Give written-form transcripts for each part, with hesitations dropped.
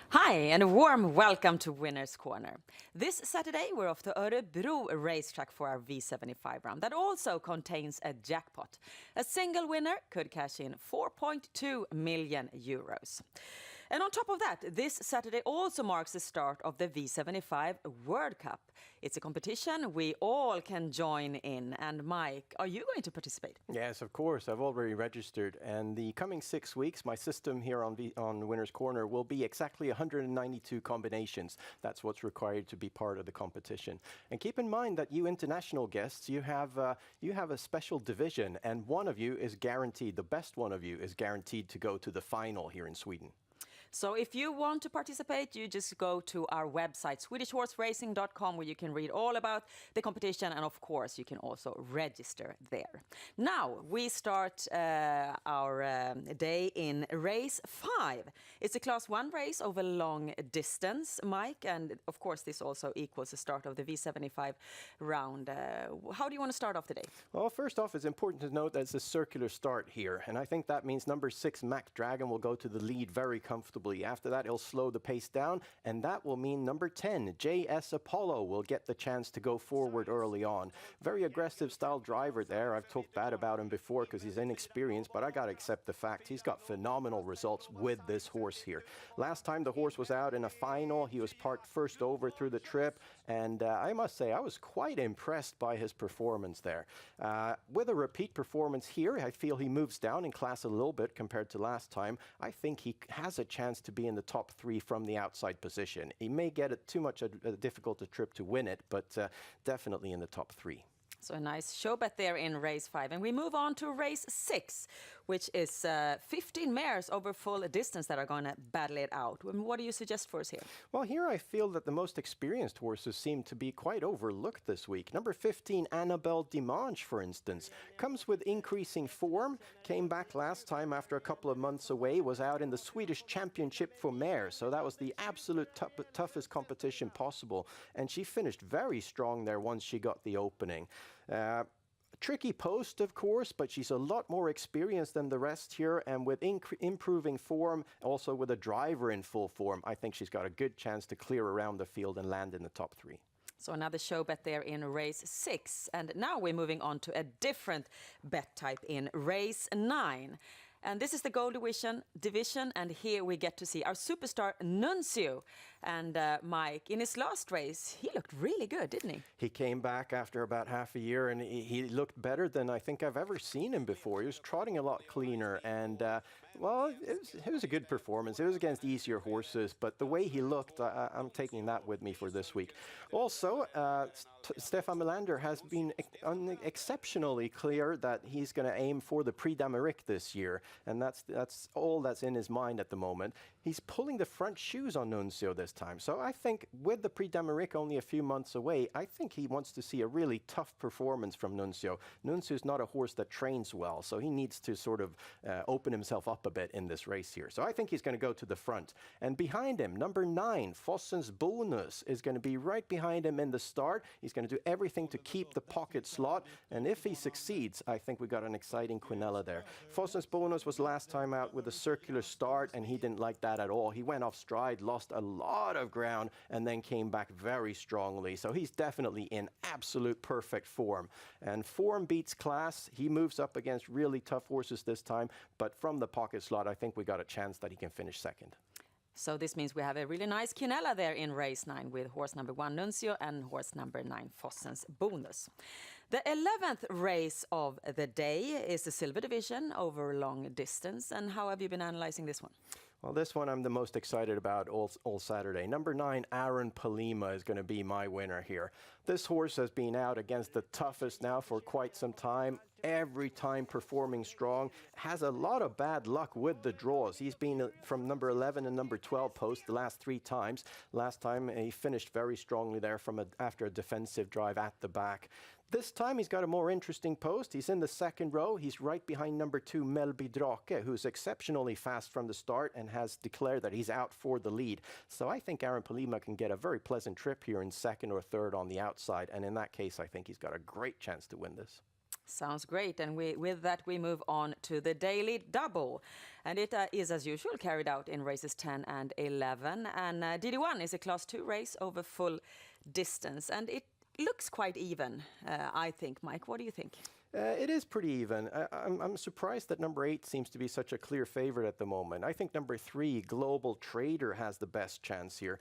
Hi, and a warm welcome to Winner's Corner. This Saturday, we're off to Örebro racetrack for our V75 round that also contains a jackpot. A single winner could cash in 4.2 million euros. And on top of that, this Saturday also marks the start of the V75 World Cup. It's a competition we all can join in. And Mike, are you going to participate? Yes, of course. I've already registered. And the coming 6 weeks, my system here on Winner's Corner will be exactly 192 combinations. That's what's required to be part of the competition. And keep in mind that you international guests, you have a special division, and one of you is guaranteed, the best one of you is guaranteed to go to the final here in Sweden. So if you want to participate, you just go to our website, swedishhorseracing.com, where you can read all about the competition. And of course, you can also register there. Now, we start our day in race 5. It's a class 1 race over long distance, Mike. And of course, this also equals the start of the V75 round. How do you want to start off the day? Well, first off, it's important to note that it's a circular start here. And I think that means number 6, Mac Dragon, will go to the lead very comfortably. After that, he'll slow the pace down, and that will mean number 10, JS Apollo, will get the chance to go forward early on. Very aggressive style driver there. I've talked bad about him before because he's inexperienced, but I got to accept the fact he's got phenomenal results with this horse here. Last time the horse was out in a final, he was parked first over through the trip, and I must say I was quite impressed by his performance there. With a repeat performance here, I feel he moves down in class a little bit compared to last time. I think he has a chance to be in the top 3 from the outside position. He may get it too much a difficult a trip to win it, but definitely in the top 3. So a nice show bet there in race 5. And we move on to race 6, which is 15 mares over full distance that are going to battle it out. What do you suggest for us here? Well, here I feel that the most experienced horses seem to be quite overlooked this week. Number 15, Annabelle Dimanche, for instance, comes with increasing form, came back last time after a couple of months away, was out in the Swedish Championship for mares, so that was the absolute toughest competition possible, and she finished very strong there once she got the opening. Tricky post, of course, but she's a lot more experienced than the rest here, and with improving form, also with a driver in full form, I think she's got a good chance to clear around the field and land in the top 3. So another show bet there in race 6. And now we're moving on to a different bet type in race 9. And this is the Gold Division, and here we get to see our superstar Nuncio. And Mike, in his last race, he looked really good, didn't he? He came back after about half a year, and he looked better than I think I've ever seen him before. He was trotting a lot cleaner, and well, it was a good performance. It was against easier horses, but the way he looked, I'm taking that with me for this week. Also, Stefan Melander has been exceptionally clear that he's going to aim for the Prix d'Amérique this year, and that's all that's in his mind at the moment. He's pulling the front shoes on Nuncio this time, so I think with the Prix d'Amérique only a few months away, I think he wants to see a really tough performance from Nuncio. Nuncio's not a horse that trains well, so he needs to sort of open himself up a bit in this race here. So I think he's going to go to the front. And behind him, number 9, Fossens Bonus, is going to be right behind him in the start. He's going to do everything to keep the pocket slot, and if he succeeds, I think we got an exciting quinella there. Fossens Bonus was last time out with a circular start, and he didn't like that at all. He went off stride, lost a lot of ground, and then came back very strongly. So he's definitely in absolute perfect form. And form beats class. He moves up against really tough horses this time, but from the pocket slot, I think we got a chance that he can finish second. So this means we have a really nice quinella there in race 9 with horse number 1, Nuncio, and horse number 9, Fossens Bonus. The 11th race of the day is the Silver Division over long distance. And how have you been analyzing this one? Well, this one I'm the most excited about all Saturday. Number 9, Aaron Palima, is going to be my winner here. This horse has been out against the toughest now for quite some time. Every time performing strong, has a lot of bad luck with the draws. He's been from number 11 and number 12 post the last 3 times. Last time he finished very strongly there after a defensive drive at the back. This time he's got a more interesting post. He's in the second row. He's right behind number 2, Melby Drake, who's exceptionally fast from the start and has declared that he's out for the lead. So I think Aaron Palima can get a very pleasant trip here in second or third on the outside. And in that case, I think he's got a great chance to win this. Sounds great. And with that, we move on to the daily double. And it is, as usual, carried out in races 10 and 11. And DD1 is a Class 2 race over full distance. And it looks quite even, I think. Mike, what do you think? It is pretty even. I'm surprised that number 8 seems to be such a clear favorite at the moment. I think number 3, Global Trader, has the best chance here.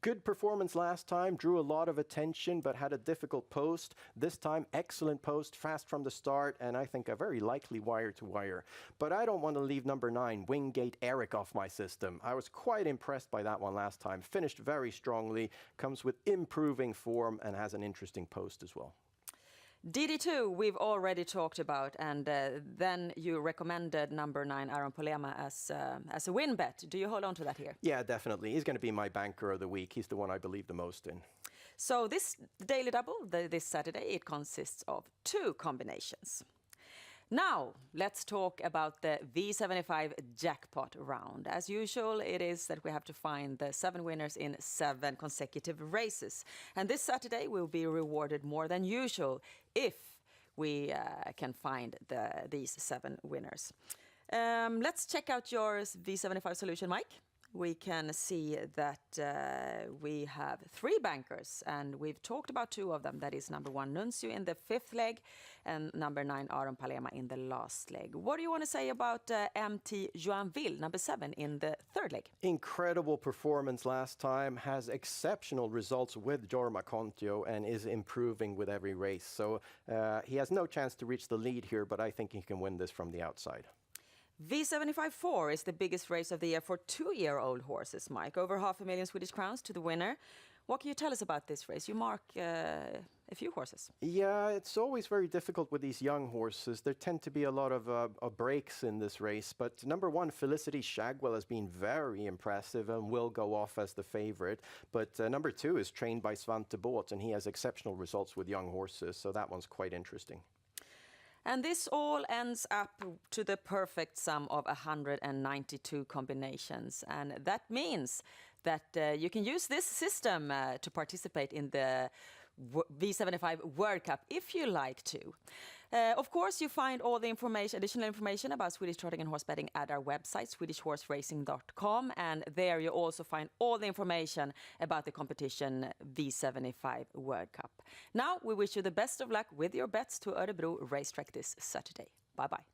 Good performance last time, drew a lot of attention, but had a difficult post. This time, excellent post, fast from the start, and I think a very likely wire-to-wire. But I don't want to leave number 9, Wingate Eric, off my system. I was quite impressed by that one last time. Finished very strongly, comes with improving form, and has an interesting post as well. DD2 we've already talked about, and then you recommended number 9 Aaron Polema as a win bet. Do you hold on to that here? Yeah, definitely. He's going to be my banker of the week. He's the one I believe the most in. So this daily double, this Saturday, it consists of 2 combinations. Now, let's talk about the V75 Jackpot round. As usual, it is that we have to find the 7 winners in 7 consecutive races. And this Saturday, we'll be rewarded more than usual if we can find these 7 winners. Let's check out your V75 solution, Mike. We can see that we have 3 bankers, and we've talked about 2 of them. That is number 1 Nuncio in the 5th leg and number 9 Aaron Palema in the last leg. What do you want to say about MT Joinville, number 7 in the 3rd leg? Incredible performance last time, has exceptional results with Jorma Kontio and is improving with every race. So he has no chance to reach the lead here, but I think he can win this from the outside. V75 4 is the biggest race of the year for 2-year-old horses, Mike. Over 500,000 Swedish crowns to the winner. What can you tell us about this race? You mark a few horses. Yeah, it's always very difficult with these young horses. There tend to be a lot of breaks in this race. But number 1, Felicity Shagwell, has been very impressive and will go off as the favorite. But number 2 is trained by Svante Båth, and he has exceptional results with young horses. So that one's quite interesting. And this all ends up to the perfect sum of 192 combinations. And that means that you can use this system to participate in the V75 World Cup if you like to. Of course, you find all the additional information about Swedish trotting and horse betting at our website, swedishhorseracing.com, and there you also find all the information about the competition V75 World Cup. Now, we wish you the best of luck with your bets to Örebro racetrack this Saturday. Bye-bye.